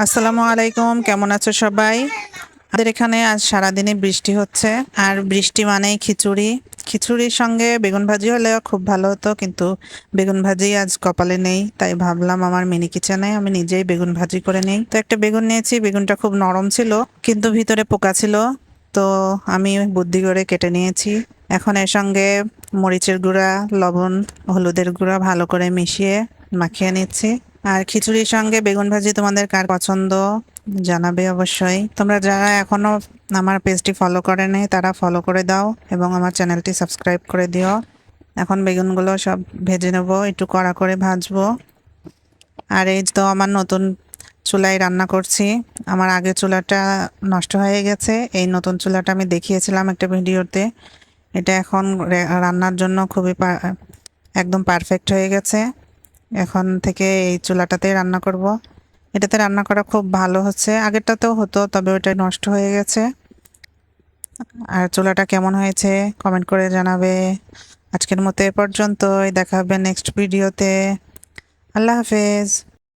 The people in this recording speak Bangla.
আসসালামু আলাইকুম, কেমন আছো সবাই? আমাদের এখানে আজ সারাদিনে বৃষ্টি হচ্ছে, আর বৃষ্টি মানেই খিচুড়ি। খিচুড়ির সঙ্গে বেগুন ভাজি হলে খুব ভালো হতো, কিন্তু বেগুন ভাজি আজ কপালে নেই, তাই ভাবলাম আমার মিনি কিচেনে আমি নিজেই বেগুন ভাজি করে নিই। তো একটা বেগুন নিয়েছি, বেগুনটা খুব নরম ছিল কিন্তু ভিতরে পোকা ছিল, তো আমি বুদ্ধি করে কেটে নিয়েছি। এখন এর সঙ্গে মরিচের গুঁড়া, লবণ, হলুদের গুঁড়া ভালো করে মিশিয়ে মাখিয়ে নিচ্ছি। আর খিচুড়ির সঙ্গে বেগুন ভাজি তোমাদের কার পছন্দ জানাবে অবশ্যই। তোমরা যারা এখনো আমার পেজটি ফলো করে নাই তারা ফলো করে দাও এবং আমার চ্যানেলটি সাবস্ক্রাইব করে দিও। এখন বেগুনগুলো সব ভেজে নেব, একটু কড়া করে ভাজবো। আর এই তো আমার নতুন চুলায় রান্না করছি। আমার আগের চুলাটা নষ্ট হয়ে গেছে, এই নতুন চুলাটা আমি দেখিয়েছিলাম একটা ভিডিওতে। এটা এখন রান্নার জন্য খুবই একদম পারফেক্ট হয়ে গেছে। এখন থেকে এই চুলাটাতে রান্না করব। এটাতে রান্না করা খুব ভালো হচ্ছে, আগেরটাতেও হতো তবে ওটা নষ্ট হয়ে গেছে। আর চুলাটা কেমন হয়েছে কমেন্ট করে জানাবে। আজকের মতো এ পর্যন্তই, দেখা হবে নেক্সট ভিডিওতে। আল্লাহ হাফেজ।